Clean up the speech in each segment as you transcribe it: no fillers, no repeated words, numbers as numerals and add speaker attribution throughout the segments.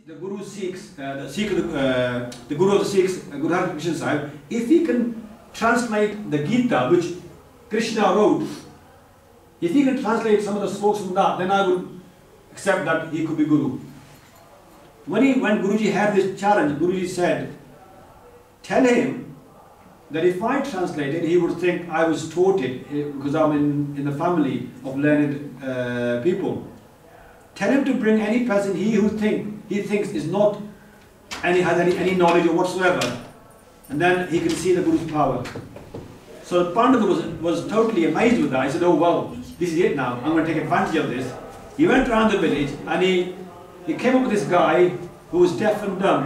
Speaker 1: the Guru Sikhs, the Guru of the Sikhs, Guru Har Krishna Sahib, if he can translate the Gita, which Krishna wrote, if he can translate some of the slokas from that, then I would accept that he could be Guru. When Guruji had this challenge, Guruji said, tell him that if I translate it, he would think I was taught it because I'm in the family of learned people. Tell him to bring any person he thinks is not has any knowledge or whatsoever, and then he can see the Guru's power. So the Pandit was totally amazed with that. He said, oh well, this is it now, I'm going to take advantage of this. He went around the village and he came up with this guy who was deaf and dumb.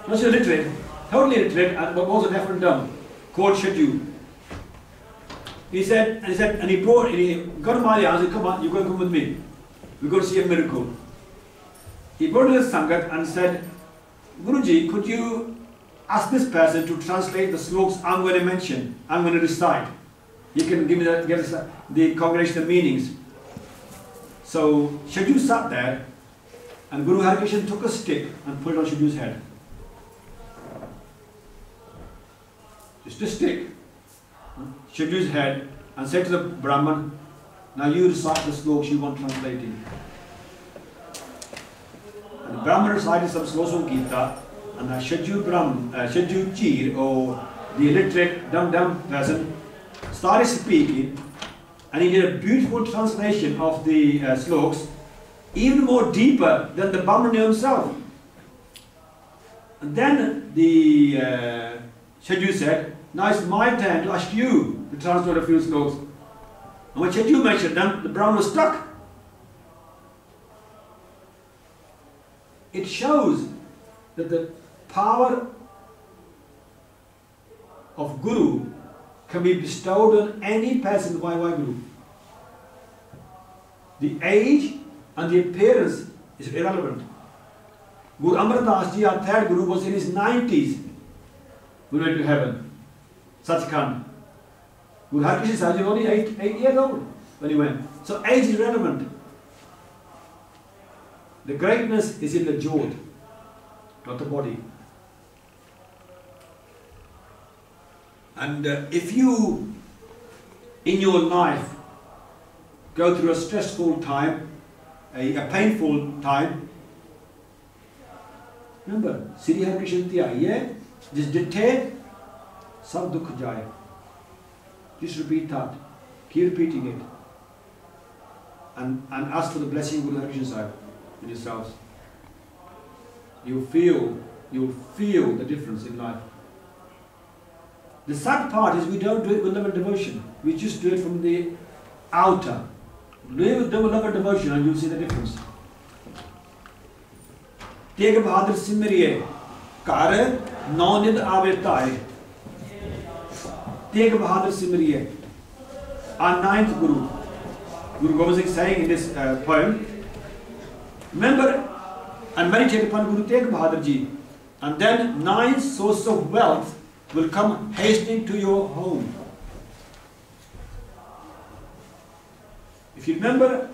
Speaker 1: Not just illiterate, totally illiterate, but also deaf and dumb, called Shadju. He got him by the arm and said, come on, you're going to come with me. We're going to see a miracle. He brought to the Sangat and said, Guruji, could you ask this person to translate the slokas I'm going to mention, I'm going to recite. He can give the congregation the meanings. So Shadju sat there, and Guru Har Krishna took a stick and put it on Shadju's head. Just a stick, Shadju's head, and said to the Brahman, now you recite the slokas you want translating. And the Brahman recited some slokas of Gita, and the Shadju Chir, or the illiterate, dumb person, started speaking, and he did a beautiful translation of the slokas, even more deeper than the Brahman knew himself. And then the Shadju said, now it's my turn to ask you to translate a few slokas. And when Shadju mentioned them, the Brahman was stuck. It shows that the power of Guru can be bestowed on any person by Guru. The age and the appearance is irrelevant. Guru Amardas Ji, our third Guru, was in his 90s when he went to heaven, Sachkhand. Guru Har Krishna Sahib was only 8 years old when he went. So age is irrelevant. The greatness is in the jod, not the body. And if you, in your life, go through a stressful time, a painful time, remember, Sri Har Krishna Tiyaiye, just dictate, sab dukh jaye. Just repeat that. Keep repeating it. And ask for the blessing of Guru Har Krishna Sahib in yourselves. You'll feel the difference in life. The sad part is we don't do it with love and devotion. We just do it from the outer. Live with love and devotion and you'll see the difference. Teg Bahadur Simriye, Kare, Nonid Avetai. Teg Bahadur Simriye. Our ninth Guru. Guru Gobind Singh saying in this poem, remember and meditate upon Guru Teg Bahadur Ji, and then 9 sources of wealth will come hastening to your home. If you remember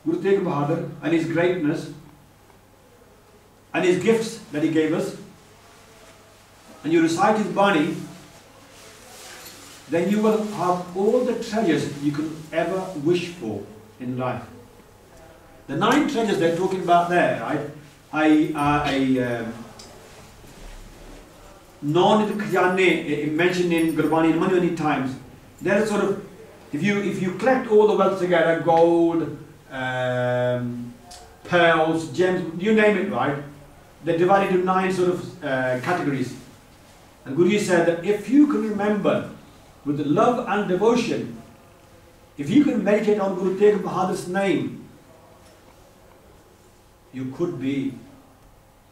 Speaker 1: Guru Teg Bahadur and his greatness and his gifts that he gave us, and you recite his Bani, then you will have all the treasures you could ever wish for in life. The 9 treasures they're talking about there, right? Khajane mentioned in Gurbani many times. They're sort of, if you collect all the wealth together, gold, pearls, gems, you name it, right? They're divided into 9 sort of categories. And Guruji said that if you can remember with the love and devotion, if you can meditate on Guru Teg Bahadur's name, you could be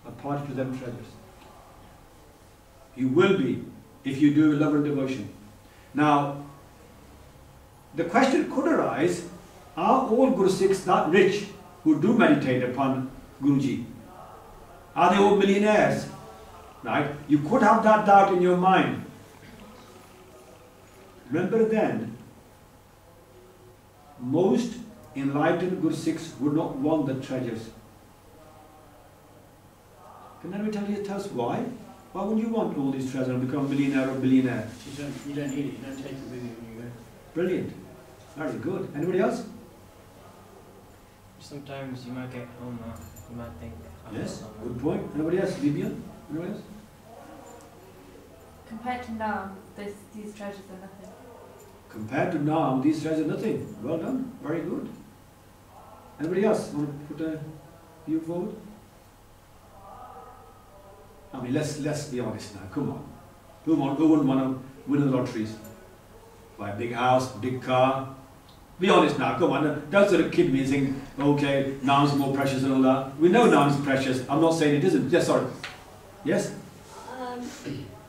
Speaker 1: a party to them treasures. You will be if you do love and devotion. Now, the question could arise, are all Guru Sikhs that rich who do meditate upon Guruji? Are they all millionaires? Right? You could have that doubt in your mind. Remember then, most enlightened Guru Sikhs would not want the treasures. Can anybody tell us why? Why wouldn't you want all these treasure and become a millionaire or billionaire?
Speaker 2: You don't need it, you don't take it with you when you go.
Speaker 1: Brilliant. Very good. Anybody else?
Speaker 3: Sometimes you might get home, you might think.
Speaker 1: Yes, good point. Anybody else? Vivian? Anybody else?
Speaker 4: Compared to now, these treasures are nothing.
Speaker 1: Compared to now, these treasures are nothing. Well done. Very good. Anybody else want to put a view forward? I mean, let's be honest now. Come on. Who wouldn't want to win the lotteries? Buy a big house, big car. Be honest now. Come on. Don't sort of kid me and think, okay, now it's more precious and all that. We know now it's precious. I'm not saying it isn't. Yes, sorry. Yes?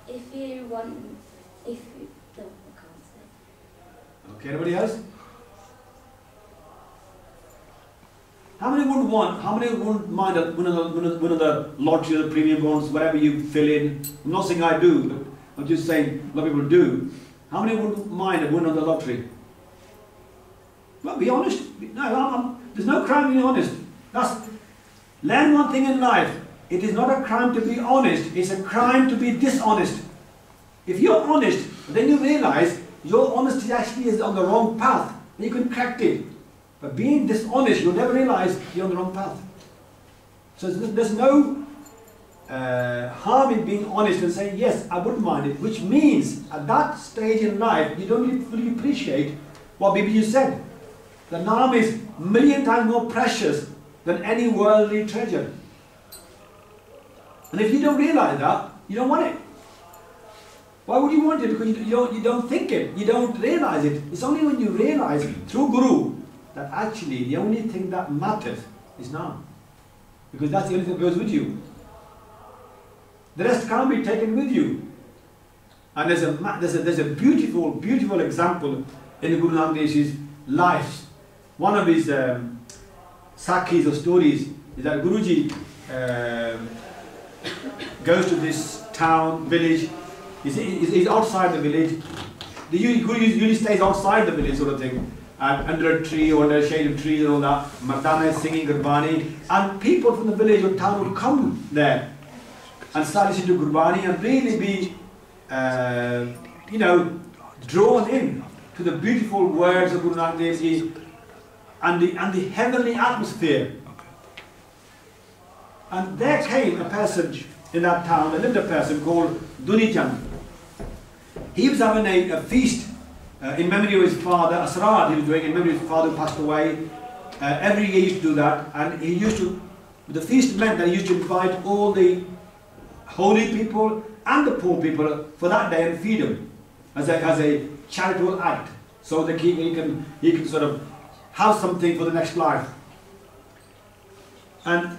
Speaker 5: If you no, I can't say.
Speaker 1: Okay, anybody else? How many wouldn't mind winning the lottery or the premium bonds, whatever you fill in? I'm not saying I do, but I'm just saying a lot of people do. How many wouldn't mind winning the lottery? Well, be honest. No, there's no crime being honest. Learn one thing in life. It is not a crime to be honest, it's a crime to be dishonest. If you're honest, then you realize your honesty actually is on the wrong path. And you can correct it. But being dishonest, you'll never realize you're on the wrong path. So there's no harm in being honest and saying, yes, I wouldn't mind it, which means at that stage in life, you don't really fully appreciate what maybe you said. The naam is a million times more precious than any worldly treasure. And if you don't realize that, you don't want it. Why would you want it? Because you don't think it, you don't realize it. It's only when you realize through Guru that actually the only thing that matters is naam. Because that's the only thing that goes with you. The rest can't be taken with you. And there's a beautiful, beautiful example in the Guru Nanak Dev Ji's life. One of his sakhis or stories is that Guruji goes to this town, village. He's outside the village. The Guru usually stays outside the village, sort of thing, and under a tree or under a shade of trees and all that. Mardana is singing Gurbani, and people from the village or town would come there and start listening to Gurbani and really be, drawn in to the beautiful words of Guru Nanak Dev Ji and the heavenly atmosphere. And there came a person in that town, there lived a person called Duni Chand. He was having a feast in memory of his father, Asrad he was doing in memory of his father who passed away. Every year he used to do that, and he used to, the feast meant that he used to invite all the holy people and the poor people for that day and feed them as a charitable act, so that he can sort of have something for the next life. And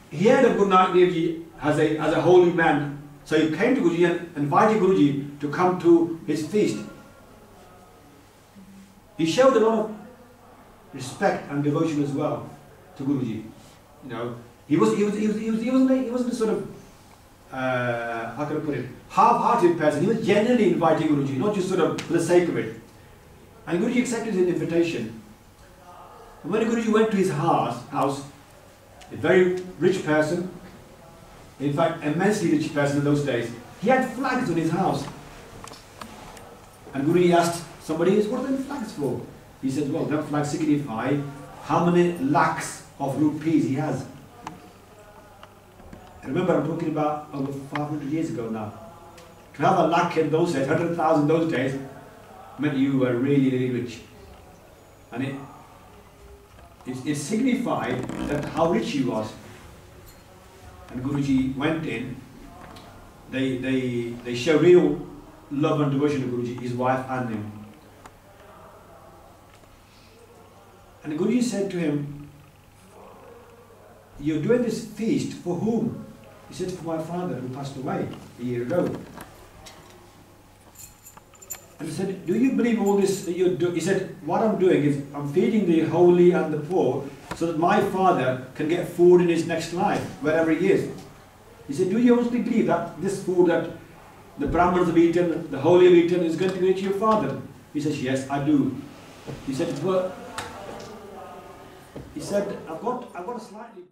Speaker 1: he heard of Guru Nanak Dev Ji as a holy man, so he came to Guruji and invited Guruji to come to his feast. He showed a lot of respect and devotion as well to Guruji. You know, he wasn't a sort of how can I put it, half-hearted person. He was genuinely inviting Guruji, not just sort of for the sake of it. And Guruji accepted his invitation. And when Guruji went to his house, a very rich person, in fact, immensely rich person in those days, he had flags on his house. And Guruji asked somebody, what are the flags for? He said, well, that flags signify how many lakhs of rupees he has. And remember, I'm talking about over 500 years ago now. To have a lakh in those days, 100,000 in those days, meant you were really, really rich. And it signified that how rich he was. And Guruji went in. They show real love and devotion to Guruji, his wife and him. And Guruji said to him, you're doing this feast for whom? He said, for my father who passed away a year ago. And he said, do you believe all this that you do? He said, what I'm doing is I'm feeding the holy and the poor so that my father can get food in his next life, wherever he is. He said, do you honestly believe that this food that the Brahmins have eaten, the holy have eaten, is going to reach your father? He says, yes, I do. He said, well, I've got a slightly...